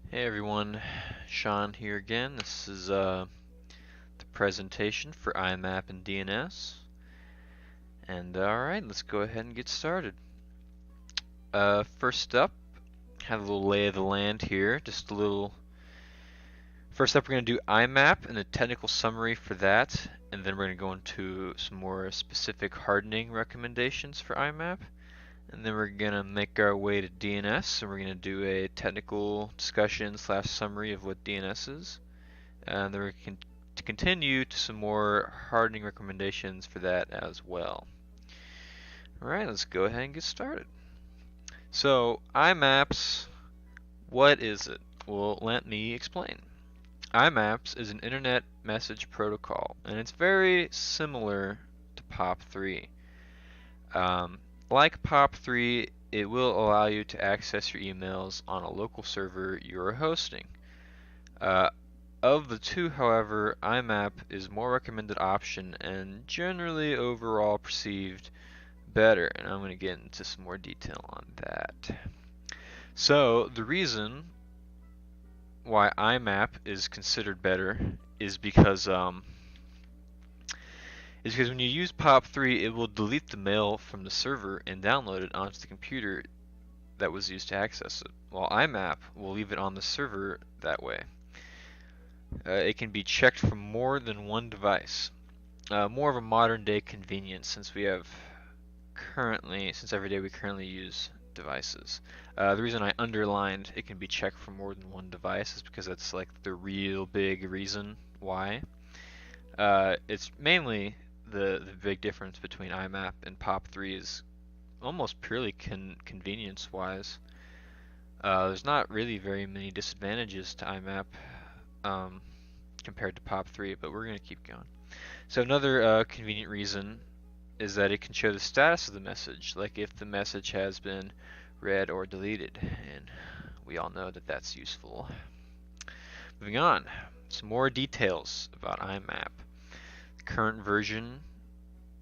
Hey everyone, Sean here again. This is the presentation for IMAP and DNS. And alright, let's go ahead and get started. First up, have a little lay of the land here. First up, we're going to do IMAP and a technical summary for that. And then we're going to go into some more specific hardening recommendations for IMAP. And then we're going to make our way to DNS, and we're going to do a technical discussion / summary of what DNS is. And then we're going to continue to some more hardening recommendations for that as well. Alright, let's go ahead and get started. So, IMAPS, what is it? Well, let me explain. IMAPS is an internet message protocol, and it's very similar to POP3. Like POP3, it will allow you to access your emails on a local server you're hosting. Of the two, however, IMAP is more recommended option and generally overall perceived better, and I'm going to get into some more detail on that. So the reason why IMAP is considered better is because when you use POP3, it will delete the mail from the server and download it onto the computer that was used to access it, while IMAP will leave it on the server that way. It can be checked from more than one device. More of a modern day convenience since every day we currently use devices. The reason I underlined it can be checked from more than one device is because that's like the real big reason why. It's mainly the big difference between IMAP and POP3 is almost purely convenience wise. There's not really very many disadvantages to IMAP compared to POP3, but we're going to keep going. So another convenient reason is that it can show the status of the message, like if the message has been read or deleted, and we all know that that's useful. Moving on, some more details about IMAP. The current version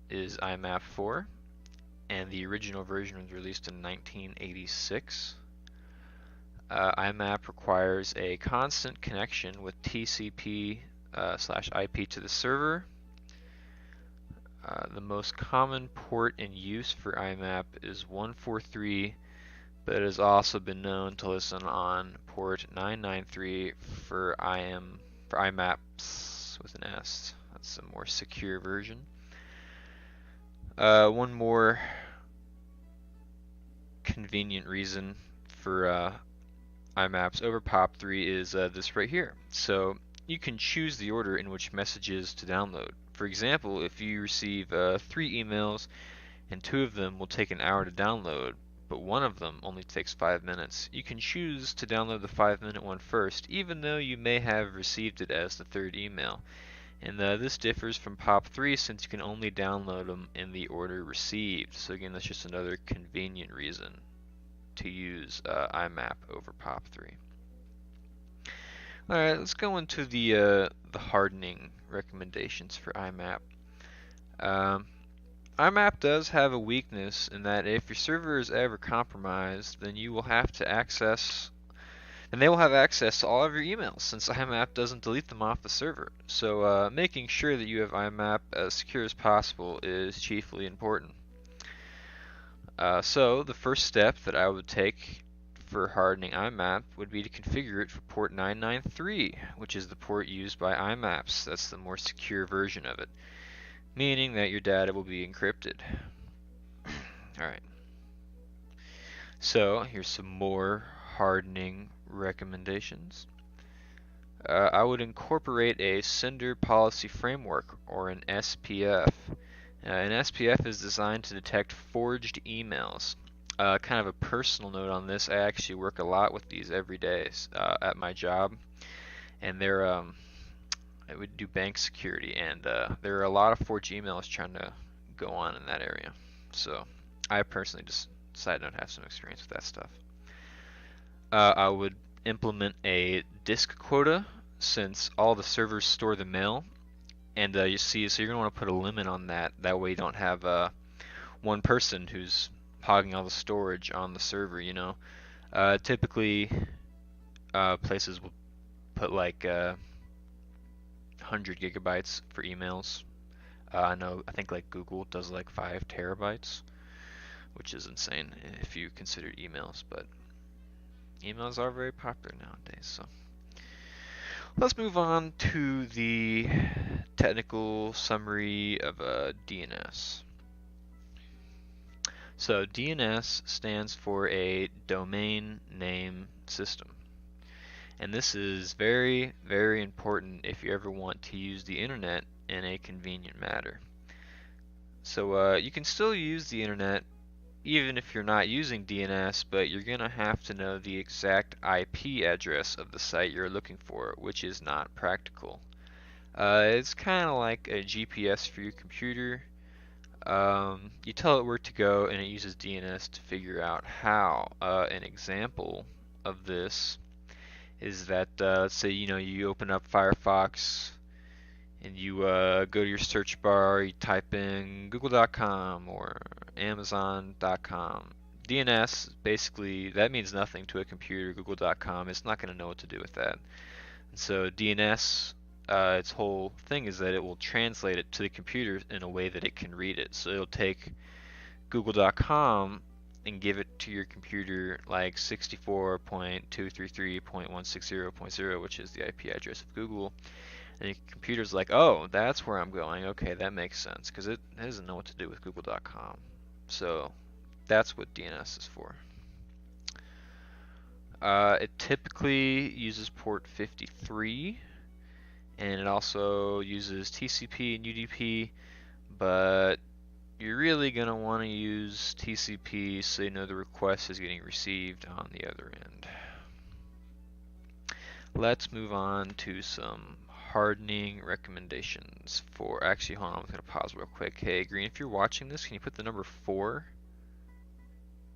is IMAP 4, and the original version was released in 1986. IMAP requires a constant connection with TCP/IP to the server. The most common port in use for IMAP is 143, but it has also been known to listen on port 993 for IMAPs with an S. That's a more secure version. One more convenient reason for IMAPs over POP3 is this right here. So you can choose the order in which messages to download. For example, if you receive 3 emails and 2 of them will take an hour to download, but one of them only takes 5 minutes, you can choose to download the 5-minute one first, even though you may have received it as the 3rd email. And this differs from POP3 since you can only download them in the order received. So again, that's just another convenient reason to use IMAP over POP3. Alright, let's go into the hardening recommendations for IMAP. IMAP does have a weakness in that if your server is ever compromised, then they will have access to all of your emails since IMAP doesn't delete them off the server. So making sure that you have IMAP as secure as possible is chiefly important. So the first step that I would take for hardening IMAP would be to configure it for port 993, which is the port used by IMAPs. That's the more secure version of it, meaning that your data will be encrypted. Alright, so here's some more hardening recommendations. I would incorporate a sender policy framework, or an SPF. An SPF is designed to detect forged emails. Kind of a personal note on this, I actually work a lot with these every day at my job, and I would do bank security, and there are a lot of forged emails trying to go on in that area. So I personally just decided not to have some experience with that stuff. I would implement a disk quota since all the servers store the mail, and so you're going to want to put a limit on that. That way you don't have one person who's hogging all the storage on the server, you know. Typically places will put like 100 gigabytes for emails. I think like Google does like 5 terabytes, which is insane if you consider emails, but emails are very popular nowadays. So let's move on to the technical summary of DNS. So DNS stands for a domain name system. And this is very, very important if you ever want to use the internet in a convenient manner. So you can still use the internet even if you're not using DNS, but you're going to have to know the exact IP address of the site you're looking for, which is not practical. It's kind of like a GPS for your computer. You tell it where to go and it uses DNS to figure out how. An example of this is that let's say you open up Firefox and you go to your search bar, you type in google.com or amazon.com. DNS, basically, that means nothing to a computer. Google.com, it's not going to know what to do with that. And so DNS, its whole thing is that it will translate it to the computer in a way that it can read it. So it'll take google.com and give it to your computer like 64.233.160.0, which is the IP address of Google. And your computer's like, oh, that's where I'm going. Okay, that makes sense, because it doesn't know what to do with google.com. So that's what DNS is for. It typically uses port 53, and it also uses TCP and UDP, but you're really going to want to use TCP so you know the request is getting received on the other end. Let's move on to some hardening recommendations for, actually hold on, I'm going to pause real quick. Hey Green, if you're watching this, can you put the number 4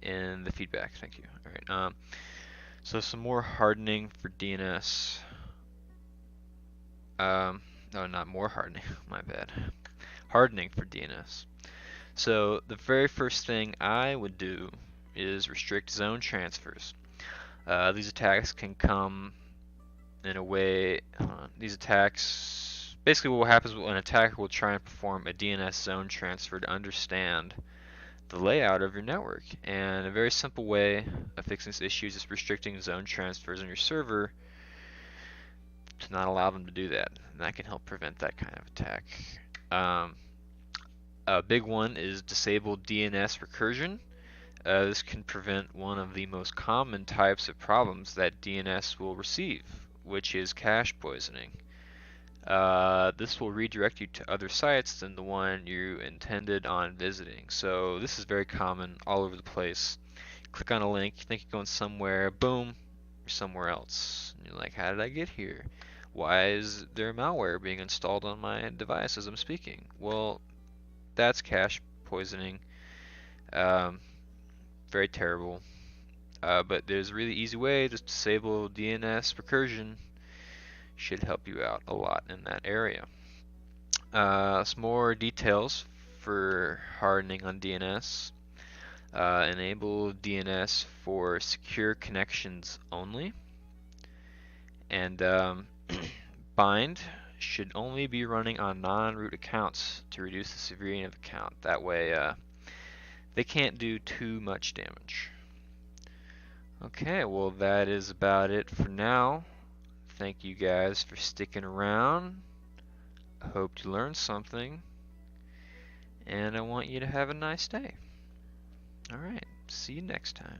in the feedback? Thank you. Alright, so some more hardening for DNS. No, not more hardening, my bad. Hardening for DNS. So the very first thing I would do is restrict zone transfers. These attacks can come in a way, these attacks, basically what happens when an attacker will try and perform a DNS zone transfer to understand the layout of your network. And a very simple way of fixing this issue is just restricting zone transfers on your server to not allow them to do that. And that can help prevent that kind of attack. A big one is disable DNS recursion. This can prevent one of the most common types of problems that DNS will receive, which is cache poisoning. This will redirect you to other sites than the one you intended on visiting. So this is very common all over the place. Click on a link, you think you're going somewhere, boom, you're somewhere else. And you're like, how did I get here? Why is there malware being installed on my device as I'm speaking? Well, that's cache poisoning. Very terrible. But there's a really easy way. Just disable DNS recursion. Should help you out a lot in that area. Some more details for hardening on DNS. Enable DNS for secure connections only. And bind should only be running on non-root accounts to reduce the severity of the account. That way they can't do too much damage. Okay, well that is about it for now. Thank you guys for sticking around. I hope you learned something, and I want you to have a nice day. Alright, see you next time.